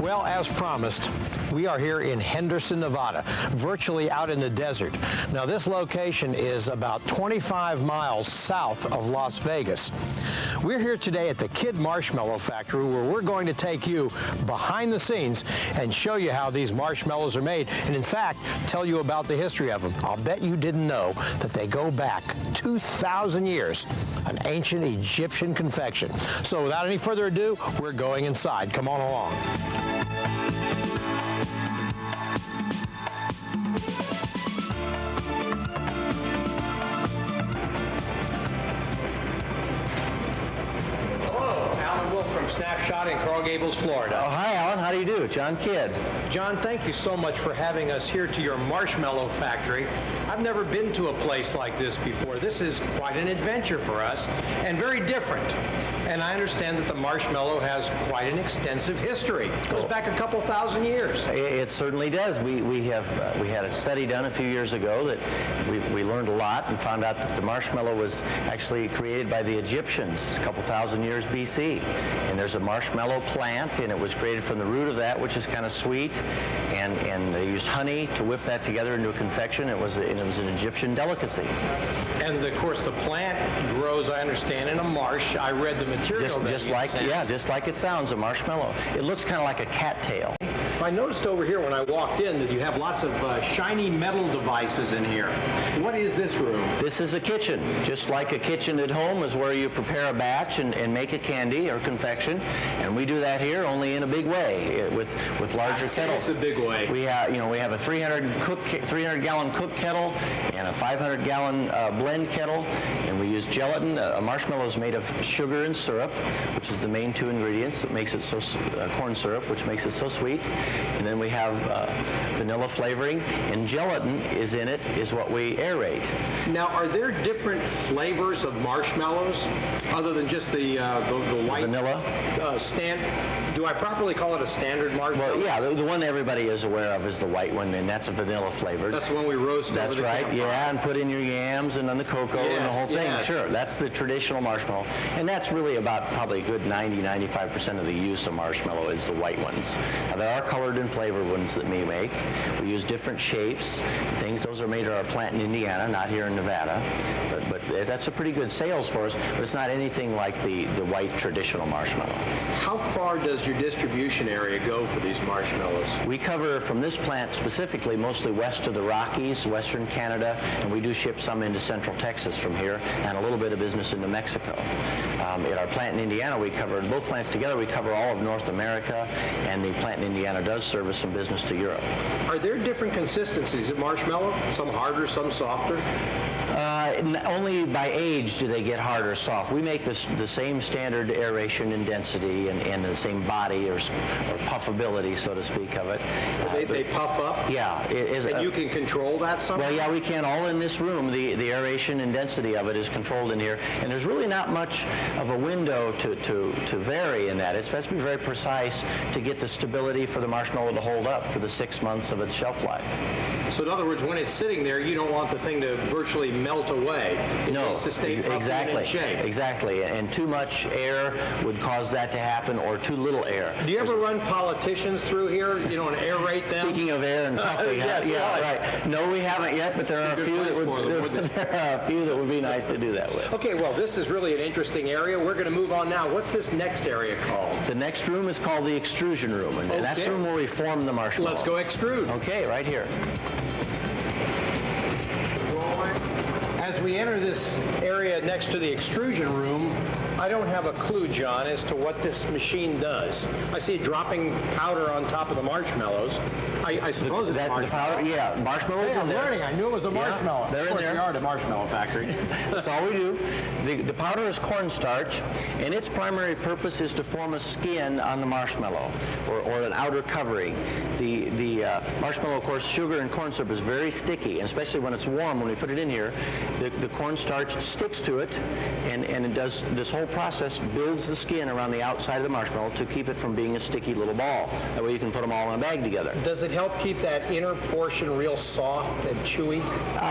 Well, as promised, we are here in Henderson, Nevada, virtually out in the desert. Now, this location is about 25 miles south of Las Vegas. We're here today at the Kid Marshmallow Factory, where we're going to take you behind the scenes and show you how these marshmallows are made, and in fact, tell you about the history of them. I'll bet you didn't know that they go back 2,000 years, an ancient Egyptian confection. So without any further ado, we're going inside. Come on along. From SNAPSHOT in Coral Gables, Florida. Oh, hi, Alan. How do you do? John Kidd. John, thank you so much for having us here to your marshmallow factory. I've never been to a place like this before. This is quite an adventure for us and very different. And I understand that the marshmallow has quite an extensive history. It goes back a couple thousand years. It certainly does. We had a study done a few years ago that we learned a lot and found out that the marshmallow was actually created by the Egyptians a couple thousand years BC. And there's a marshmallow plant, and it was created from the root of that, which is kind of sweet. And they used honey to whip that together into a confection. It was an Egyptian delicacy. And of course, the plant grows, I understand, in a marsh. I read the material just like it sounds, a marshmallow. It looks kind of like a cattail. I noticed over here when I walked in that you have lots of shiny metal devices in here. What is this room? This is a kitchen. Just like a kitchen at home is where you prepare a batch and make a candy or confection. And we do that here only in a big way with larger kettles. It's a big way. We have a 300-gallon cook kettle and a 500-gallon blend kettle, and we use gelatin. A marshmallow is made of sugar and syrup, which is the main two ingredients that makes it so corn syrup, which makes it so sweet. And then we have vanilla flavoring, and gelatin is in it, is what we aerate. Now, are there different flavors of marshmallows other than just the white vanilla? Do I properly call it a standard marshmallow? Well, yeah, the one everybody is aware of is the white one, and that's a vanilla flavored. That's the one we roast. That's right, yeah, and put in your yams and on the cocoa and the whole thing. Yes. Sure, that's the traditional marshmallow, and that's really about probably a good 90-95% of the use of marshmallow is the white ones. Now, there are colored and flavored ones that we make. We use different shapes and things. Those are made at our plant in Indiana, not here in Nevada. But that's a pretty good sales for us, but it's not anything like the white traditional marshmallow. How far does your distribution area go for these marshmallows? We cover from this plant specifically mostly west of the Rockies, western Canada, and we do ship some into central Texas from here and a little bit of business into Mexico. At our plant in Indiana, both plants together, we cover all of North America, and the plant in Indiana does service some business to Europe. Are there different consistencies of marshmallow? Some harder, some softer? Only by age do they get hard or soft. We make the same standard aeration and density and the same body or puffability, so to speak, of it. They puff up? Yeah. And you can control that somehow? Well, yeah, we can. All in this room, the aeration and density of it is controlled in here, and there's really not much of a window to vary in that. It has to be very precise to get the stability for the marshmallow to hold up for the 6 months of its shelf life. So in other words, when it's sitting there, you don't want the thing to virtually melt away. It needs to stay exactly in shape. Exactly, and too much air would cause that to happen, or too little air. Do you ever run politicians through here, and aerate them? Speaking of air and puffing, right. No, we haven't yet, but there are a few that would be nice to do that with. Okay, well, this is really an interesting area. We're going to move on now. What's this next area called? The next room is called the extrusion room, and that's the room where we form the marshmallow. Let's go extrude. Okay, right here. As we enter this area next to the extrusion room, I don't have a clue, John, as to what this machine does. I see it dropping powder on top of the marshmallows. I suppose it's marshmallow. The powder, yeah, marshmallows in there. I'm learning. I knew it was a marshmallow. They're in there. We are at a marshmallow factory. That's all we do. The powder is cornstarch, and its primary purpose is to form a skin on the marshmallow, or an outer covering. The marshmallow, of course, sugar and corn syrup is very sticky, and especially when it's warm, when we put it in here, the cornstarch sticks to it, and it does this whole process builds the skin around the outside of the marshmallow to keep it from being a sticky little ball. That way you can put them all in a bag together. Does it help keep that inner portion real soft and chewy?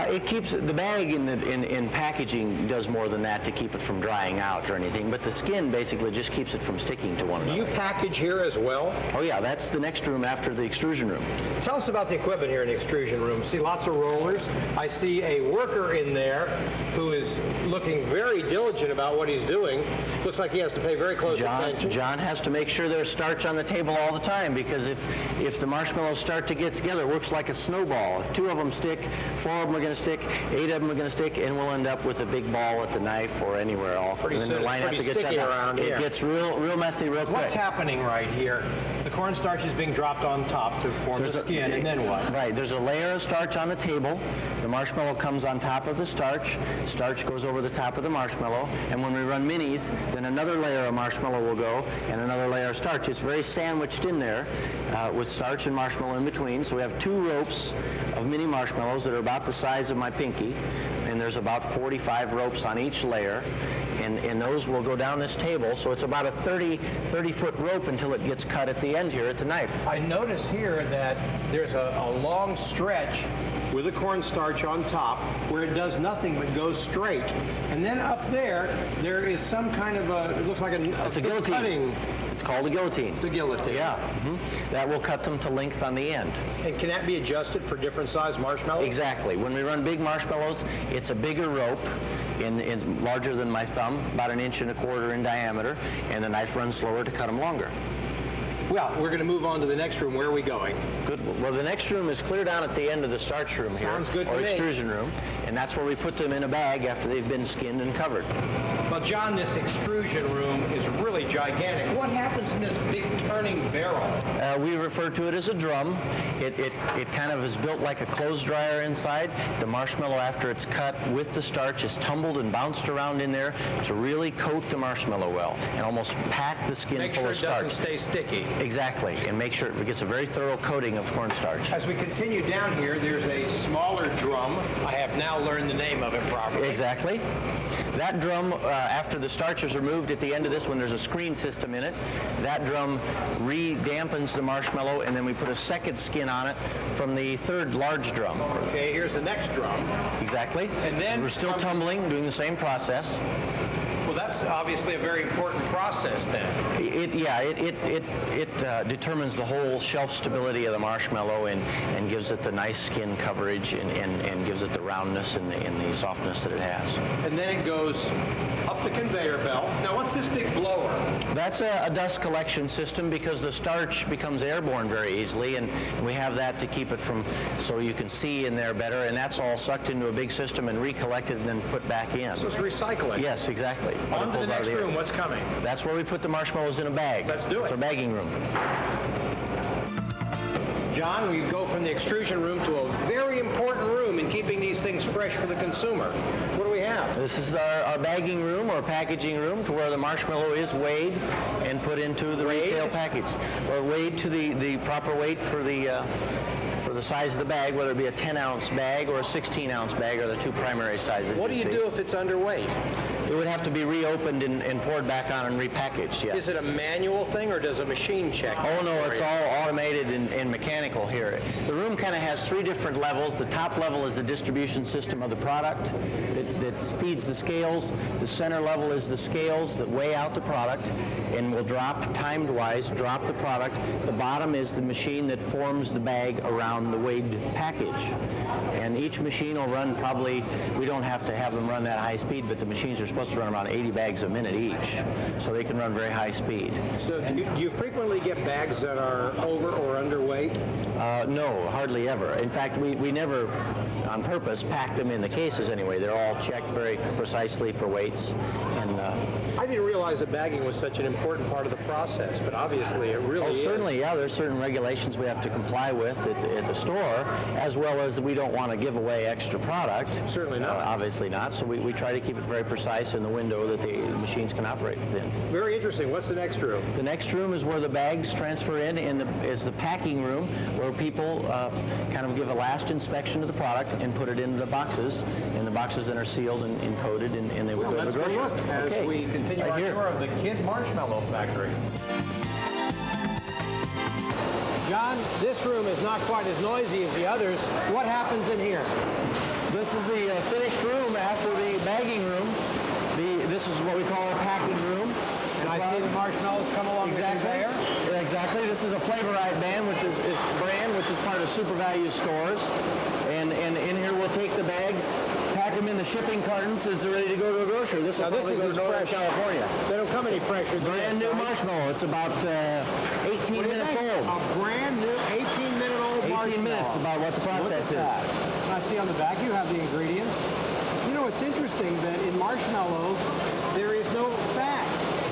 It keeps the bag in packaging does more than that to keep it from drying out or anything, but the skin basically just keeps it from sticking to one another. Do you package here as well? Oh yeah, that's the next room after the extrusion room. Tell us about the equipment here in the extrusion room. See lots of rollers. I see a worker in there who is looking very diligent about what he's doing. Looks like he has to pay very close attention. John has to make sure there's starch on the table all the time, because if the marshmallows start to get together, it works like a snowball. If 2 of them stick, 4 of them are going to stick, 8 of them are going to stick, and we'll end up with a big ball at the knife or anywhere all. Pretty soon it's pretty sticky around here. It gets real messy real quick. What's happening right here? The cornstarch is being dropped on top to form the skin, and then what? Right, there's a layer of starch on the table. The marshmallow comes on top of the starch. Starch goes over the top of the marshmallow, and when we run minis, then another layer of marshmallow will go, and another layer of starch. It's very sandwiched in there with starch and marshmallow in between. So we have 2 ropes of mini marshmallows that are about the size of my pinky, and there's about 45 ropes on each layer, and those will go down this table. So it's about a 30-foot rope until it gets cut at the end here at the knife. I notice here that there's a long stretch with the cornstarch on top where it does nothing but goes straight. And then up there is some kind of it looks like it's a guillotine. Cutting. It's called a guillotine. It's a guillotine. Yeah. That will cut them to length on the end. And can that be adjusted for different size marshmallows? Exactly. When we run big marshmallows, it's a bigger rope, in larger than my thumb, about 1.25 inches in diameter, and the knife runs slower to cut them longer. Well, we're going to move on to the next room. Where are we going? Good. Well, the next room is clear down at the end of the starch room here. Sounds good to or me. Extrusion room, and that's where we put them in a bag after they've been skinned and covered. Well, John, this extrusion room is really gigantic. What happens in this big turning barrel? We refer to it as a drum. It kind of is built like a clothes dryer inside. The marshmallow, after it's cut with the starch, is tumbled and bounced around in there to really coat the marshmallow well and almost pack the skin full of starch. Make sure it doesn't stay sticky. Exactly, and make sure it gets a very thorough coating of cornstarch. As we continue down here, there's a smaller drum. I have now learned the name of it properly. Exactly. That drum, after the starch is removed at the end of this one, there's a screen system in it. That drum re-dampens the marshmallow, and then we put a second skin on it from the 3rd large drum. Okay, here's the next drum. Exactly. And then we're still tumbling, doing the same process. Well, that's obviously a very important process then. It determines the whole shelf stability of the marshmallow and gives it the nice skin coverage and gives it the roundness and the softness that it has. And then it goes up the conveyor belt. Now, what's this big blower? That's a dust collection system because the starch becomes airborne very easily, and we have that to keep it from, so you can see in there better, and that's all sucked into a big system and recollected and then put back in. So it's recycling. Yes, exactly. On to the next room. What's coming? That's where we put the marshmallows in a bag. Let's do it. It's our bagging room. John, we go from the extrusion room to a very important room in keeping these things fresh for the consumer. What do we have? This is our bagging room or packaging room, to where the marshmallow is weighed and put into the retail package. Or weighed to the proper weight for the size of the bag, whether it be a 10-ounce bag or a 16-ounce bag are the 2 primary sizes. What do you do if it's underweight? It would have to be reopened and poured back on and repackaged, yes. Is it a manual thing, or does a machine check? Oh, no, it's all automated and mechanical here. The room kind of has 3 different levels. The top level is the distribution system of the product that feeds the scales. The center level is the scales that weigh out the product and will drop, timed-wise, drop the product. The bottom is the machine that forms the bag around the weighed package. And each machine will run probably, we don't have to have them run that high speed, but the machines are supposed to run around 80 bags a minute each. So they can run very high speed. So do you frequently get bags that are over or underweight? No, hardly ever. In fact, we never, on purpose, pack them in the cases anyway. They're all checked very precisely for weights. And I didn't realize that bagging was such an important part of the process, but obviously it really is. Oh, certainly, yeah. There's certain regulations we have to comply with at the store, as well as we don't want to give away extra product. Certainly not. Obviously not. So we try to keep it very precise in the window that the machines can operate within. Very interesting. What's the next room? The next room is where the bags transfer in, and is the packing room, where people kind of give a last inspection of the product and put it into the boxes, and the boxes then are sealed and coated, and they would go to the grocery. Let's go look as we continue. continue our tour of the Kid Marshmallow Factory. John, this room is not quite as noisy as the others. What happens in here? This is the finished room after the bagging room. This is what we call a packing room. And I see the marshmallows come along the conveyor. Exactly. This is a Flavorite brand, which is part of Super Value stores. And in here we'll take the bags, pack them in the shipping cartons as they're ready to go to a grocer. This is fresh. California. They don't come any fresher. Brand new marshmallow. It's about 18 minutes old. A brand new 18-minute-old marshmallow. 18 minutes is about what the process is. I see on the back you have the ingredients. You know, it's interesting that in marshmallow there is no fat.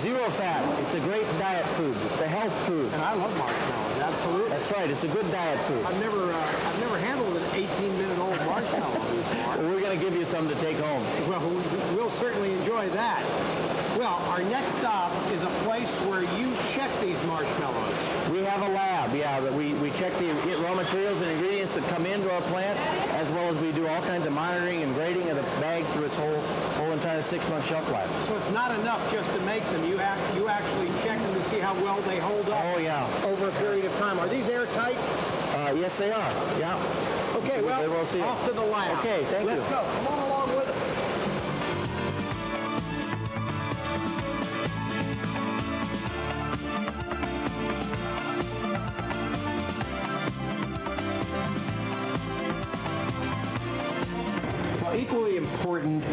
Zero fat. It's a great diet food. It's a health food. And I love marshmallows. Absolutely. That's right. It's a good diet food. I've never handled an 18-minute-old marshmallow before. Well, we're going to give you some to take home. Well, we'll certainly enjoy that. Well, our next stop is a place where you check these marshmallows. We have a lab, that we check the raw materials and ingredients that come into our plant, as well as we do all kinds of monitoring and grading of the bag through its whole entire 6-month shelf life. So it's not enough just to make them. You actually check them to see how well they hold up. Oh, yeah. Over a period of time. Are these airtight? Yes, they are. Yeah. Okay, well, off to the lab. Okay, thank you. Let's go. Come on along with us. Well, equally important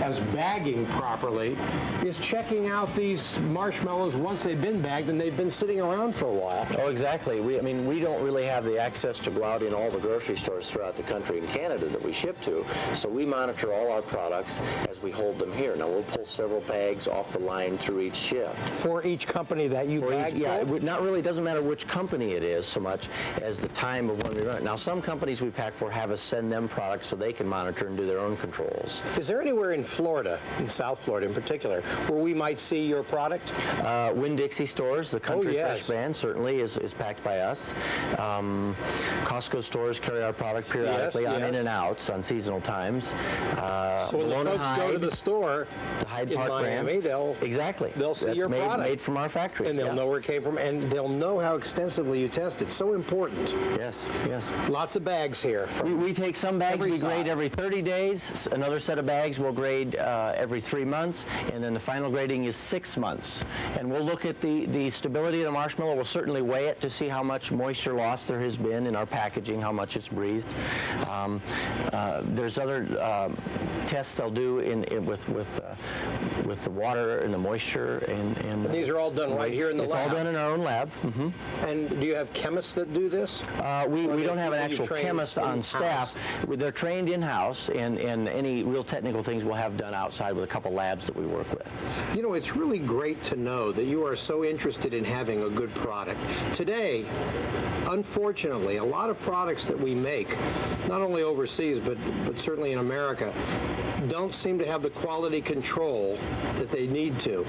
as bagging properly is checking out these marshmallows once they've been bagged and they've been sitting around for a while. Oh, exactly. We don't really have the access to go out in all the grocery stores throughout the country and Canada that we ship to, so we monitor all our products as we hold them here. Now, we'll pull several bags off the line through each shift. For each company that you bag? Yeah, it not really doesn't matter which company it is so much as the time of when we run it. Now, some companies we pack for have us send them products so they can monitor and do their own controls. Is there anywhere in Florida, in South Florida in particular, where we might see your product? Winn-Dixie stores, the Country Fresh brand certainly is packed by us. Costco stores carry our product periodically on in and outs on seasonal times. So when the folks go to the store the Hyde in Park Miami, brand, they'll see your product. Made from our factories. And they'll know where it came from, and they'll know how extensively you test it. So important. Yes, yes. Lots of bags here. We take some bags we grade every 30 days. Another set of bags we'll grade every 3 months, and then the final grading is 6 months. And we'll look at the stability of the marshmallow. We'll certainly weigh it to see how much moisture loss there has been in our packaging, how much it's breathed. There's other tests they'll do with the water and the moisture. And these are all done right here in the lab? It's all done in our own lab. Mm-hmm. And do you have chemists that do this? We don't have an actual chemist on staff. They're trained in-house, and any real technical things we'll have done outside with a couple labs that we work with. You know, it's really great to know that you are so interested in having a good product. Today, unfortunately, a lot of products that we make, not only overseas, but certainly in America, don't seem to have the quality control that they need to.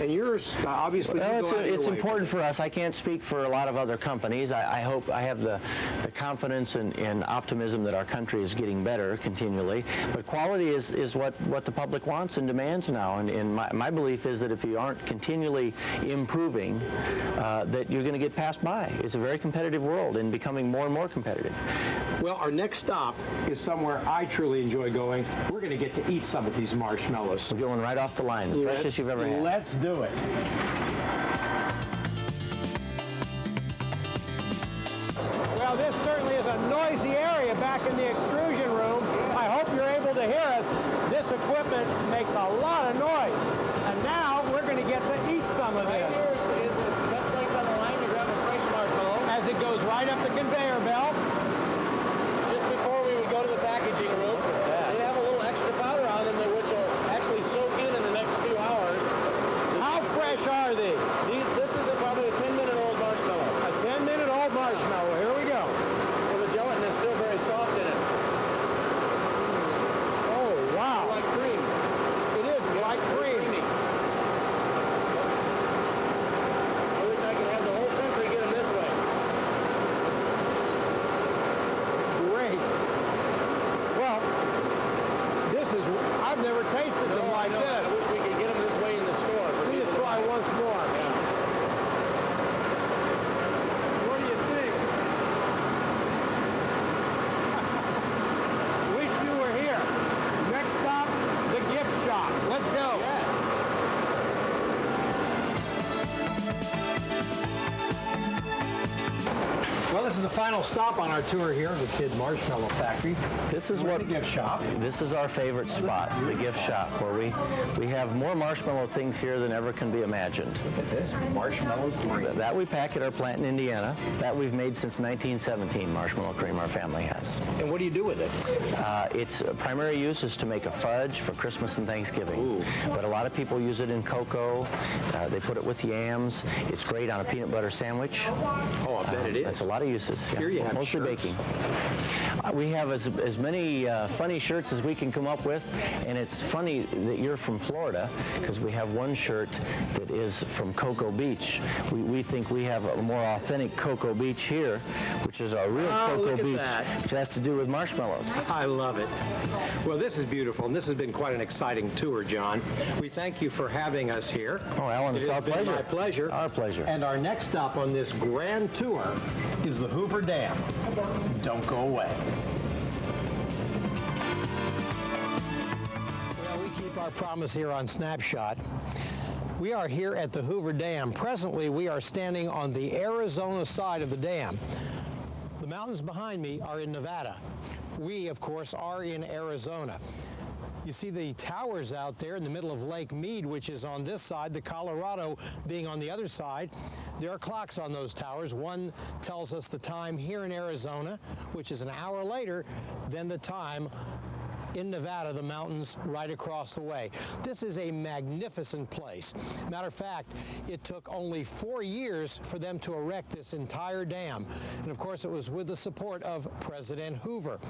And yours, obviously, it's important for us. I can't speak for a lot of other companies. I hope I have the confidence and optimism that our country is getting better continually. But quality is what the public wants and demands now. And my belief is that if you aren't continually improving, that you're going to get passed by. It's a very competitive world and becoming more and more competitive. Well, our next stop is somewhere I truly enjoy going. We're going to get to eat some of these marshmallows. We're going right off the line, the freshest you've ever had. Let's do it. Well, this certainly is a noisy area back in the extrusion room. I hope you're able to hear us. This equipment makes a lot of noise. And now we're going to get to eat some of this. Right here is the best place on the line to grab a fresh marshmallow. As it goes right up the conveyor belt. Just before we would go to the packaging room, they have a little extra powder on them which will actually soak in the next few hours. How fresh are these? This is probably a 10-minute-old marshmallow. A 10-minute-old marshmallow. Here we go. So the gelatin is still very soft in it. Oh, wow. It's like cream. It is. It's like cream. the final stop on our tour here, the Kid Marshmallow Factory. This is the gift shop. This is our favorite spot, the gift shop, where we have more marshmallow things here than ever can be imagined. Look at this, marshmallow cream. That we pack at our plant in Indiana. That we've made since 1917, marshmallow cream our family has. And what do you do with it? Its primary use is to make a fudge for Christmas and Thanksgiving. Ooh. But a lot of people use it in cocoa. They put it with yams. It's great on a peanut butter sandwich. Oh, I bet it is. That's a lot of uses. Yeah. Here you have mostly shirts. baking. We have as many funny shirts as we can come up with, and it's funny that you're from Florida because we have one shirt that is from Cocoa Beach. We think we have a more authentic Cocoa Beach here, which is our real Cocoa Beach, which has to do with marshmallows. I love it. Well, this is beautiful, and this has been quite an exciting tour, John. We thank you for having us here. Oh, Alan, it's our It has been pleasure. my pleasure. Our pleasure. And our next stop on this grand tour is the Hoover Dam. Don't go away. Well, we keep our promise here on Snapshot. We are here at the Hoover Dam. Presently, we are standing on the Arizona side of the dam. The mountains behind me are in Nevada. We, of course, are in Arizona. You see the towers out there in the middle of Lake Mead, which is on this side, the Colorado being on the other side. There are clocks on those towers. One tells us the time here in Arizona, which is an hour later than the time in Nevada, the mountains right across the way. This is a magnificent place. Matter of fact, it took only 4 years for them to erect this entire dam. And of course, it was with the support of President Hoover.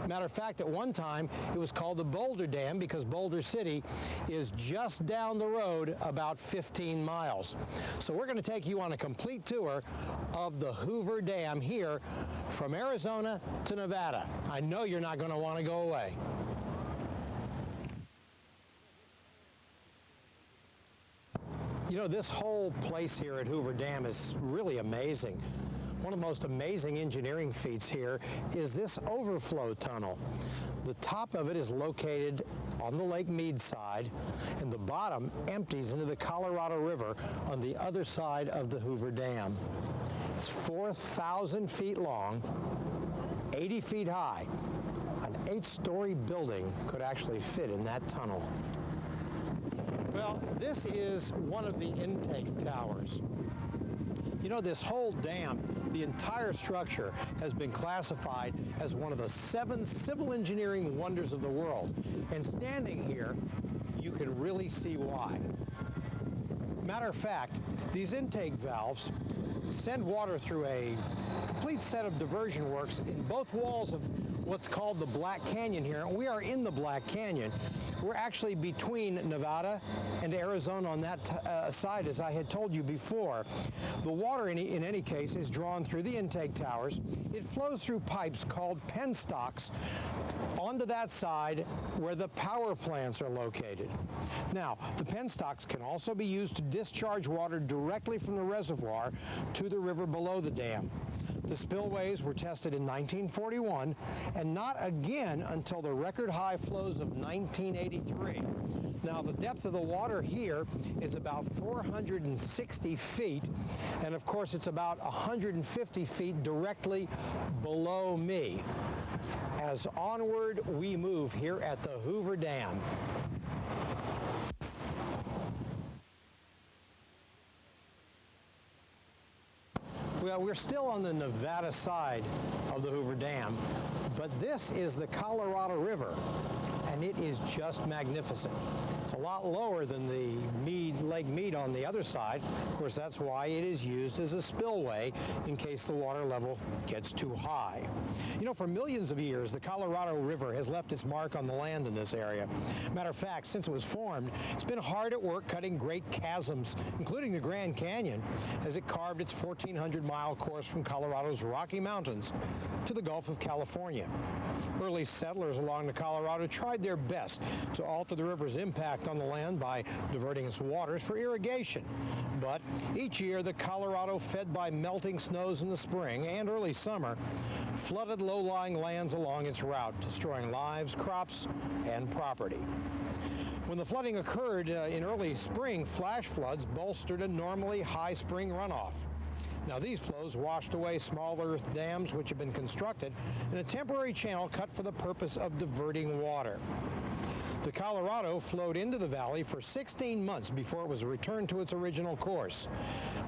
Matter of fact, at one time, it was called the Boulder Dam because Boulder City is just down the road about 15 miles. So we're going to take you on a complete tour of the Hoover Dam here from Arizona to Nevada. I know you're not going to want to go away. You know, this whole place here at Hoover Dam is really amazing. One of the most amazing engineering feats here is this overflow tunnel. The top of it is located on the Lake Mead side, and the bottom empties into the Colorado River on the other side of the Hoover Dam. It's 4,000 feet long, 80 feet high. An 8-story building could actually fit in that tunnel. Well, this is one of the intake towers. You know, this whole dam, the entire structure, has been classified as one of the 7 civil engineering wonders of the world. And standing here, you can really see why. Matter of fact, these intake valves send water through a complete set of diversion works in both walls of what's called the Black Canyon here. And we are in the Black Canyon. We're actually between Nevada and Arizona on that side, as I had told you before. The water, in any case, is drawn through the intake towers. It flows through pipes called penstocks onto that side where the power plants are located. Now, the penstocks can also be used to discharge water directly from the reservoir to the river below the dam. The spillways were tested in 1941 and not again until the record high flows of 1983. Now, the depth of the water here is about 460 feet, and of course it's about 150 feet directly below me. As onward we move here at the Hoover Dam. Well, we're still on the Nevada side of the Hoover Dam, but this is the Colorado River, and it is just magnificent. It's a lot lower than the Lake Mead on the other side. Of course, that's why it is used as a spillway in case the water level gets too high. You know, for millions of years, the Colorado River has left its mark on the land in this area. Matter of fact, since it was formed, it's been hard at work cutting great chasms, including the Grand Canyon, as it carved its 1,400-mile course from Colorado's Rocky Mountains to the Gulf of California. Early settlers along the Colorado tried their best to alter the river's impact on the land by diverting its waters for irrigation. But each year, the Colorado, fed by melting snows in the spring and early summer, flooded low-lying lands along its route, destroying lives, crops, and property. When the flooding occurred in early spring, flash floods bolstered a normally high spring runoff. Now these flows washed away small earth dams which have been constructed in a temporary channel cut for the purpose of diverting water. The Colorado flowed into the valley for 16 months before it was returned to its original course.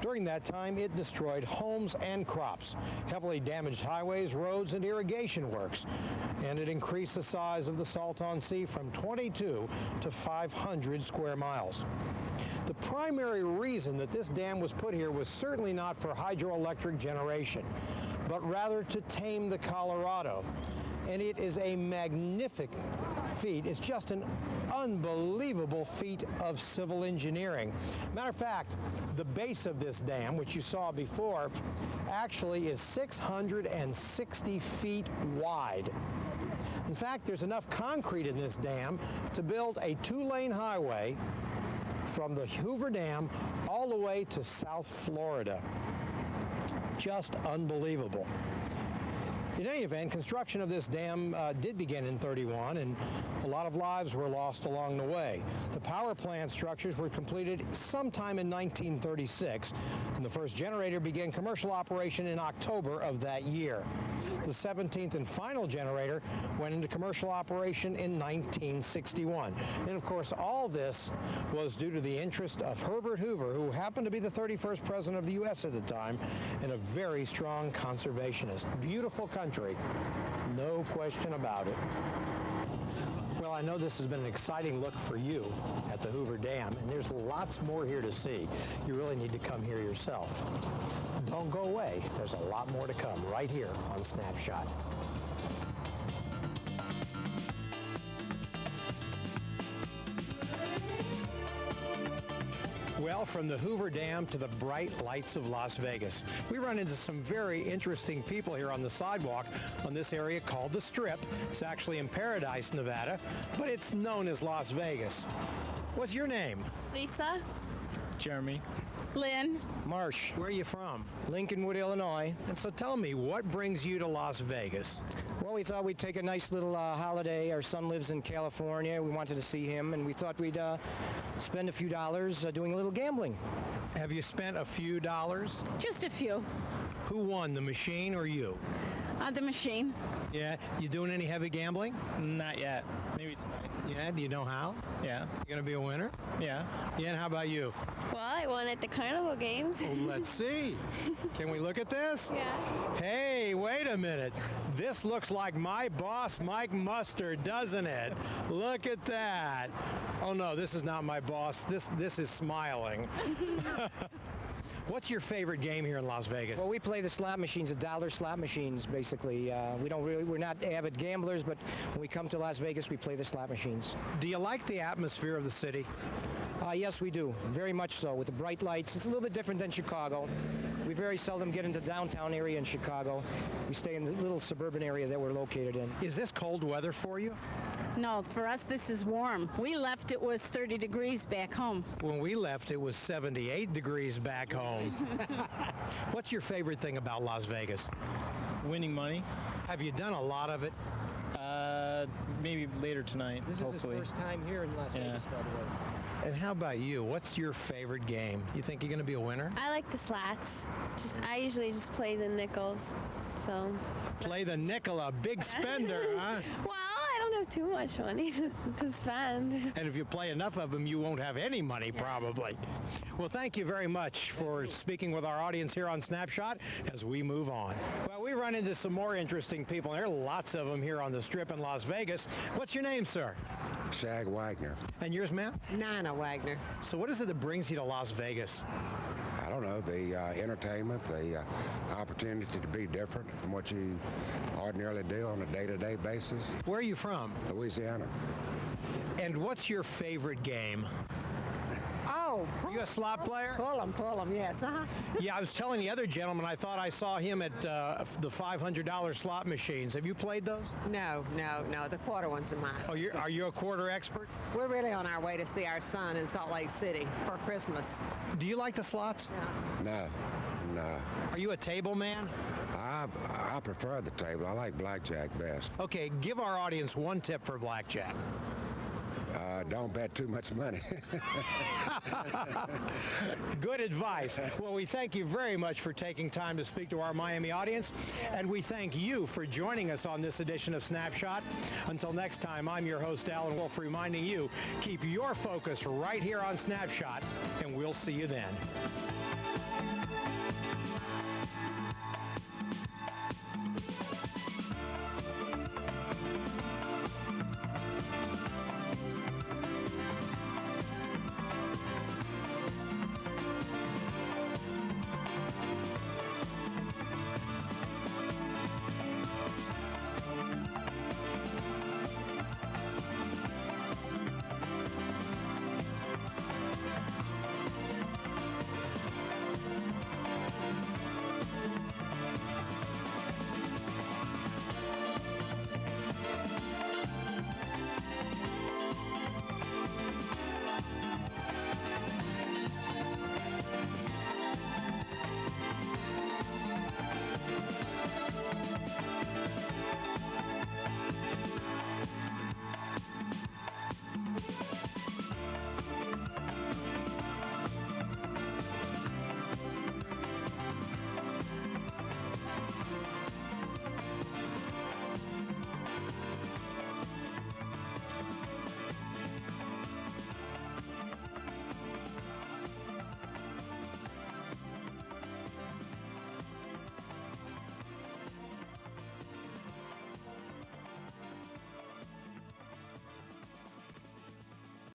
During that time, it destroyed homes and crops, heavily damaged highways, roads, and irrigation works, and it increased the size of the Salton Sea from 22 to 500 square miles. The primary reason that this dam was put here was certainly not for hydroelectric generation, but rather to tame the Colorado. And it is a magnificent feat. It's just an unbelievable feat of civil engineering. Matter of fact, the base of this dam, which you saw before, actually is 660 feet wide. In fact, there's enough concrete in this dam to build a 2-lane highway from the Hoover Dam all the way to South Florida. Just unbelievable. In any event, construction of this dam did begin in '31, and a lot of lives were lost along the way. The power plant structures were completed sometime in 1936, and the first generator began commercial operation in October of that year. The 17th and final generator went into commercial operation in 1961. And of course, all this was due to the interest of Herbert Hoover, who happened to be the 31st president of the U.S. at the time, and a very strong conservationist. Beautiful country, no question about it. Well, I know this has been an exciting look for you at the Hoover Dam, and there's lots more here to see. You really need to come here yourself. Don't go away. There's a lot more to come right here on Snapshot. Well, from the Hoover Dam to the bright lights of Las Vegas, we run into some very interesting people here on the sidewalk on this area called the Strip. It's actually in Paradise, Nevada, but it's known as Las Vegas. What's your name? Lisa. Jeremy. Lynn. Marsh. Where are you from? Lincolnwood, Illinois. And so tell me, what brings you to Las Vegas? Well, we thought we'd take a nice little holiday. Our son lives in California. We wanted to see him, and we thought we'd spend a few dollars doing a little gambling. Have you spent a few dollars? Just a few. Who won, the machine or you? The machine. Yeah, you doing any heavy gambling? Not yet. Maybe tonight. Yeah, do you know how? Yeah. You gonna be a winner? Yeah. Yeah, and how about you? Well, I won at the carnival games. Well, let's see. Can we look at this? Yeah. Hey, wait a minute. This looks like my boss, Mike Mustard, doesn't it? Look at that. Oh no, this is not my boss. This is smiling. What's your favorite game here in Las Vegas? Well, we play the slot machines, the dollar slot machines, basically. We're not avid gamblers, but when we come to Las Vegas, we play the slot machines. Do you like the atmosphere of the city? Yes, we do. Very much so. With the bright lights, it's a little bit different than Chicago. We very seldom get into the downtown area in Chicago. We stay in the little suburban area that we're located in. Is this cold weather for you? No, for us this is warm. We left, it was 30 degrees back home. When we left, it was 78 degrees back home. What's your favorite thing about Las Vegas? Winning money. Have you done a lot of it? Maybe later tonight, This hopefully. is his first time here in Las Vegas, by the way. And how about you? What's your favorite game? You think you're going to be a winner? I like the slots. I usually just play the nickels. So. Play the nickel, a big spender, huh? Well, I don't have too much money to spend. And if you play enough of them, you won't have any money, probably. Well, thank you very much for speaking with our audience here on Snapshot as we move on. Well, we run into some more interesting people. There are lots of them here on the Strip in Las Vegas. What's your name, sir? Shag Wagner. And yours, ma'am? Nana Wagner. So what is it that brings you to Las Vegas? I don't know, the entertainment, the opportunity to be different from what you ordinarily do on a day-to-day basis. Where are you from? Louisiana. And what's your favorite game? Oh, Are you a slot player? pull 'em, yes. Yeah, I was telling the other gentleman I thought I saw him at the $500 slot machines. Have you played those? No, the quarter ones are mine. Oh, are you a quarter expert? We're really on our way to see our son in Salt Lake City for Christmas. Do you like the slots? No. Are you a table man? I prefer the table. I like blackjack best. Okay, give our audience one tip for blackjack. Don't bet too much money. Good advice. Well, we thank you very much for taking time to speak to our Miami audience, and we thank you for joining us on this edition of Snapshot. Until next time, I'm your host, Alan Wolfe, reminding you, keep your focus right here on Snapshot, and we'll see you then.